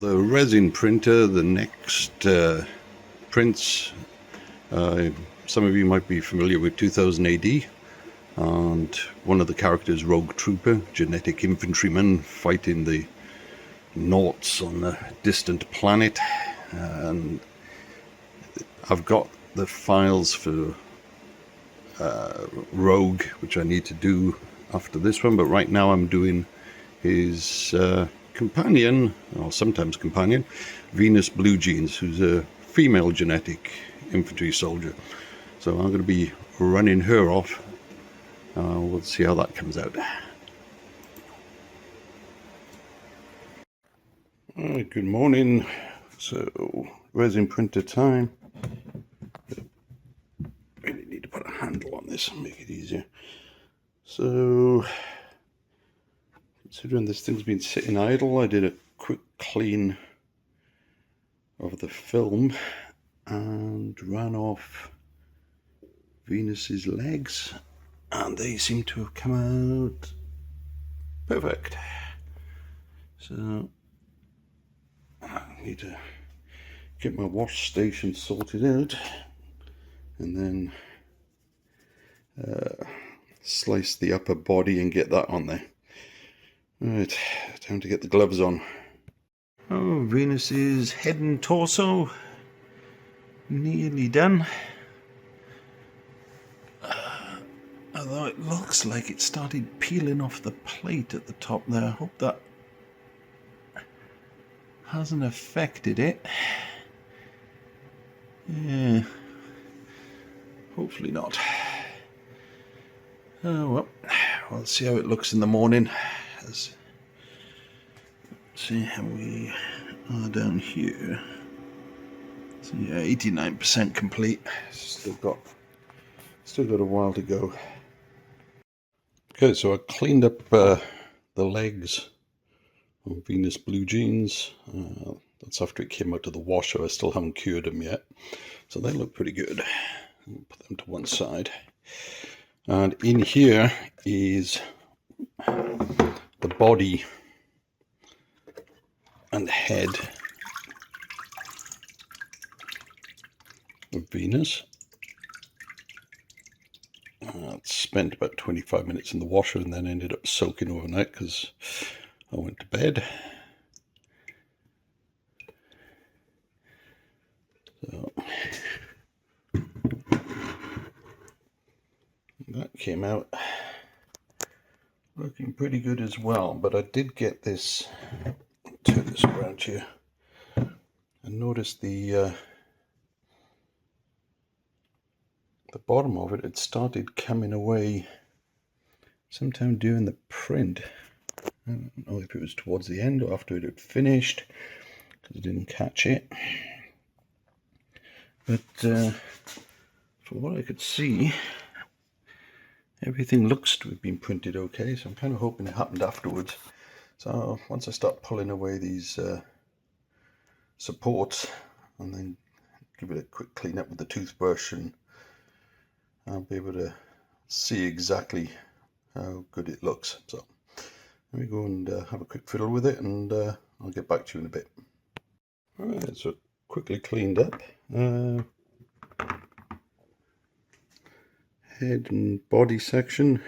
The resin printer, the next prints, some of you might be familiar with 2000 AD, and one of the characters, Rogue Trooper, genetic infantryman fighting the Nauts on a distant planet. And I've got the files for Rogue, which I need to do after this one, but right now I'm doing his companion, or sometimes companion, Venus Bluegenes, who's a female genetic infantry soldier. So I'm going to be running her off. We'll see how that comes out. Alright, good morning. So, resin printer time. Really need to put a handle on this and make it easier. So, considering this thing's been sitting idle, I did a quick clean of the film and ran off Venus's legs, and they seem to have come out perfect. So I need to get my wash station sorted out and then slice the upper body and get that on there. Right, time to get the gloves on. Oh, Venus's head and torso nearly done. Although it looks like it started peeling off the plate at the top there. I hope that hasn't affected it. Yeah, hopefully not. Oh well, we'll see how it looks in the morning. See how we are down here. So yeah, 89% complete. Still got a while to go. Okay, so I cleaned up the legs of Venus Bluegenes. That's after it came out of the washer. I still haven't cured them yet, so they look pretty good. I'll put them to one side. And in here is the body and head of Venus. Spent about 25 minutes in the washer and then ended up soaking overnight because I went to bed. So that came out looking pretty good as well, but I did get this, turn this around here, and noticed the bottom of it had started coming away sometime during the print. I don't know if it was towards the end or after it had finished, because I didn't catch it. But from what I could see, everything looks to have been printed okay, so I'm kind of hoping it happened afterwards. So once I start pulling away these supports and then give it a quick clean up with the toothbrush, and I'll be able to see exactly how good it looks. So let me go and have a quick fiddle with it, and I'll get back to you in a bit. Alright, so quickly cleaned up. Head and body section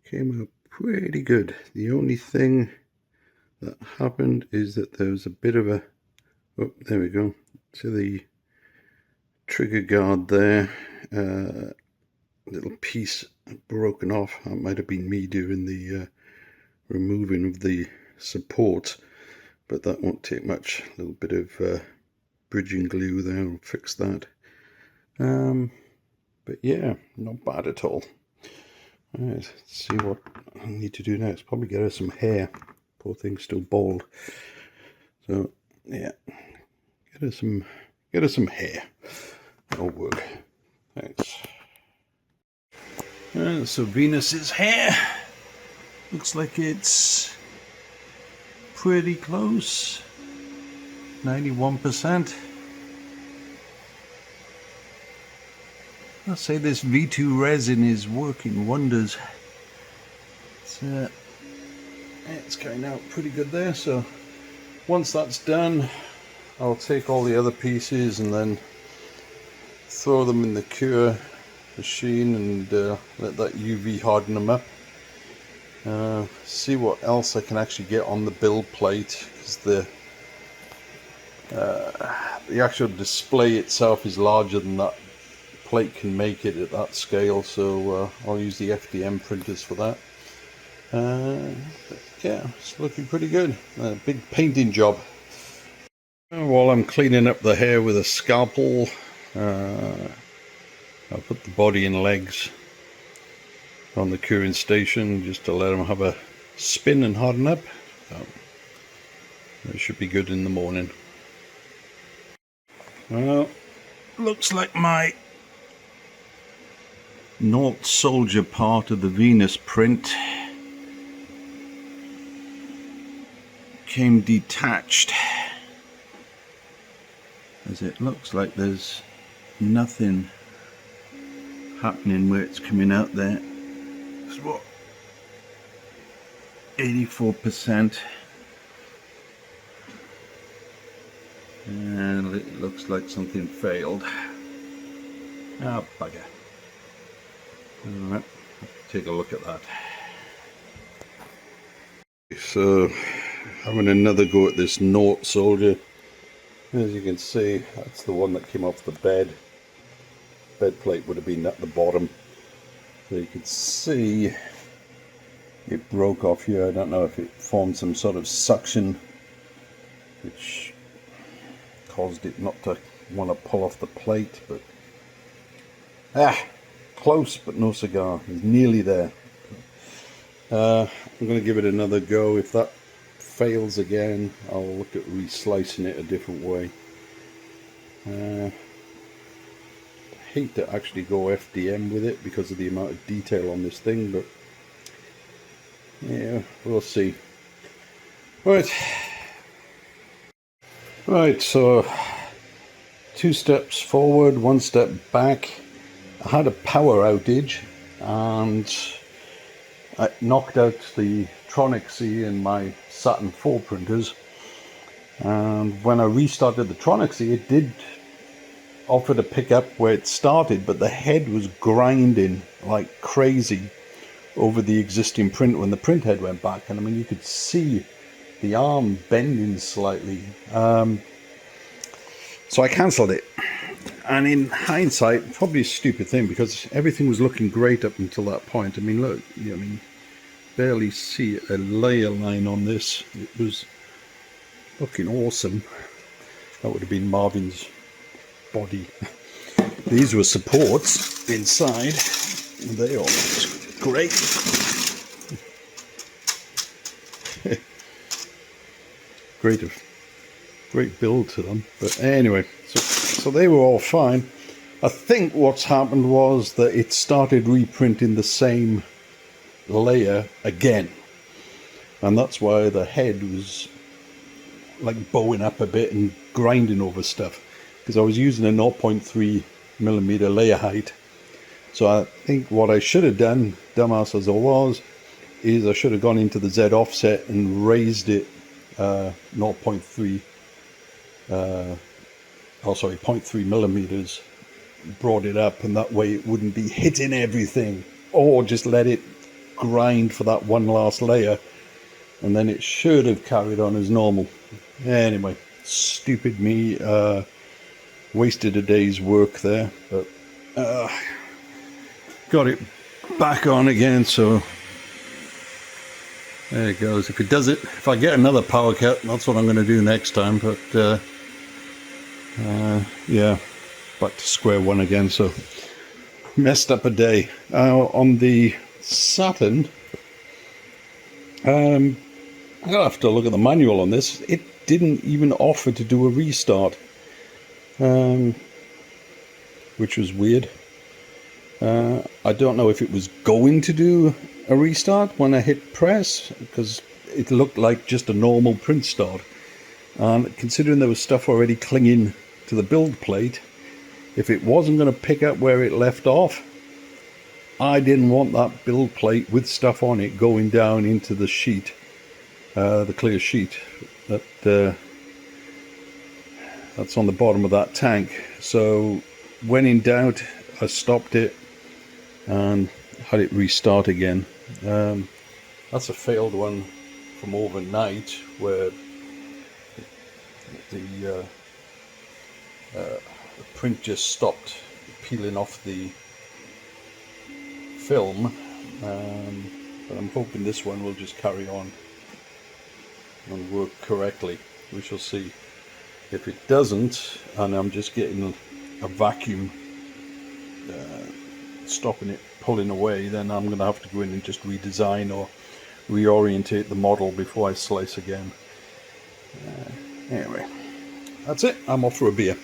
came out pretty good. The only thing that happened is that there was a bit of a, oh, there we go, so the trigger guard there, little piece broken off. That might have been me doing the removing of the support, but that won't take much. A little bit of bridging glue there will fix that. But yeah, not bad at all. Alright, let's see what I need to do next. Probably get her some hair. Poor thing's still bald. So yeah, get her some hair. That'll work. Thanks. So Venus's hair looks like it's pretty close. 91%. I'll say this V2 resin is working wonders. It's going out pretty good there, so once that's done, I'll take all the other pieces and then throw them in the cure machine and let that UV harden them up. See what else I can actually get on the build plate, because the actual display itself is larger than that plate can make it at that scale, so I'll use the FDM printers for that. But yeah, it's looking pretty good. Big painting job. While I'm cleaning up the hair with a scalpel, I'll put the body and legs on the curing station just to let them have a spin and harden up. It should be good in the morning. Well, looks like my North Soldier part of the Venus print came detached, as it looks like there's nothing happening where it's coming out there. It's what, 84%, and it looks like something failed. Ah, bugger. Alright, take a look at that. So, having another go at this North Soldier. As you can see, that's the one that came off the bed. Bed plate would have been at the bottom. So you can see it broke off here. I don't know if it formed some sort of suction which caused it not to want to pull off the plate, but close but no cigar. It's nearly there. I'm going to give it another go. If that fails again, I'll look at reslicing it a different way. Hate to actually go FDM with it because of the amount of detail on this thing, but yeah, we'll see. Right, so 2 steps forward, 1 step back. I had a power outage and I knocked out the Tronixy in my Saturn 4 printers, and when I restarted the Tronixy, it did offer to pick up where it started, but the head was grinding like crazy over the existing print when the print head went back, and I mean you could see the arm bending slightly. So I cancelled it, and in hindsight, probably a stupid thing, because everything was looking great up until that point. I mean, look, I mean, barely see a layer line on this. It was looking awesome. That would have been Marvin's body. These were supports inside, and they all looked great. Great build to them. But anyway, so they were all fine. I think what's happened was that it started reprinting the same layer again, and that's why the head was like bowing up a bit and grinding over stuff, because I was using a 0.3mm layer height. So I think what I should have done, dumbass as I was, is I should have gone into the Z offset and raised it 0.3 0.3mm, brought it up, and that way it wouldn't be hitting everything, or just let it grind for that one last layer, and then it should have carried on as normal. Anyway, stupid me, wasted a day's work there, but got it back on again, so there it goes. If it does it, if I get another power cut, that's what I'm going to do next time. But yeah, back to square one again. So messed up a day. On the Saturn, I'm gonna have to look at the manual on this. It didn't even offer to do a restart, which was weird. I don't know if it was going to do a restart when I hit press, because it looked like just a normal print start, and considering there was stuff already clinging to the build plate, if it wasn't going to pick up where it left off, I didn't want that build plate with stuff on it going down into the sheet, the clear sheet that's on the bottom of that tank. So when in doubt, I stopped it and had it restart again. That's a failed one from overnight, where the print just stopped peeling off the film, but I'm hoping this one will just carry on and work correctly. We shall see. If it doesn't, and I'm just getting a vacuum stopping it pulling away, then I'm going to have to go in and just redesign or reorientate the model before I slice again. Anyway, that's it. I'm off for a beer.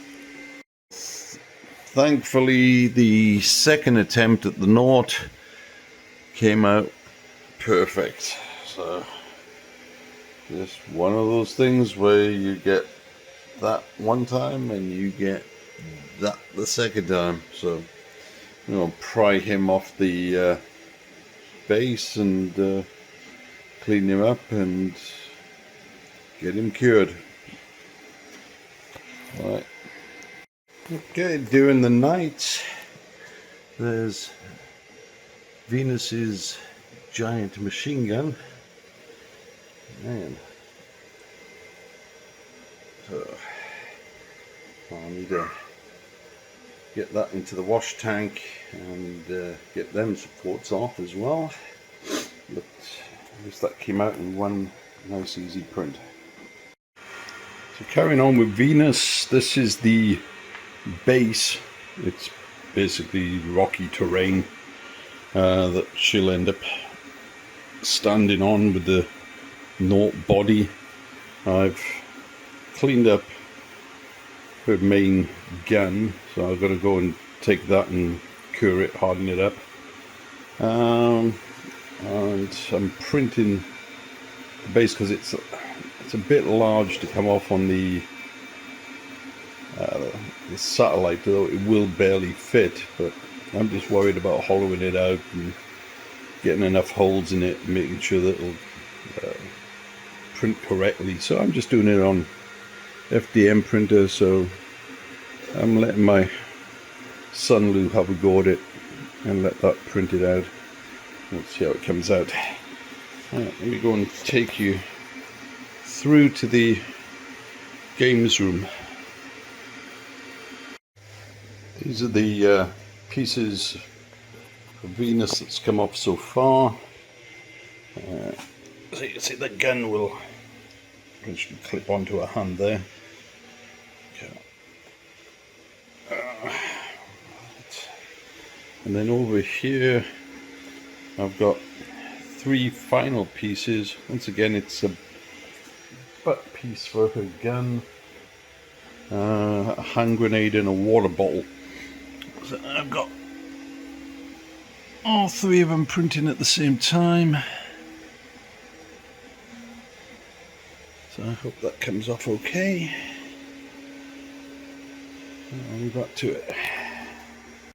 Thankfully, the second attempt at the Nought came out perfect. So just one of those things where you get that one time and you get that the second time. So I'm going to pry him off the base and clean him up and get him cured. Right. Okay, during the night, there's Venus's giant machine gun. Man. So I need to get that into the wash tank and get them supports off as well. But at least that came out in one nice easy print. So carrying on with Venus, this is the base. It's basically rocky terrain that she'll end up standing on with the Nought body. I've cleaned up her main gun, so I've got to go and take that and cure it, harden it up, and I'm printing the base because it's a bit large to come off on the satellite, though it will barely fit, but I'm just worried about hollowing it out and getting enough holes in it and making sure that it'll print correctly. So I'm just doing it on FDM printer, so I'm letting my son Lou have a go at it and let that print it out. We'll see how it comes out. Right, let me go and take you through to the games room. These are the pieces of Venus that's come off so far. So you can see the gun will eventually clip onto a hand there. Okay. And then over here I've got 3 final pieces. Once again, it's a butt piece for her gun, a hand grenade and a water bottle. So I've got all 3 of them printing at the same time. So I hope that comes off okay. I'll leave that to it.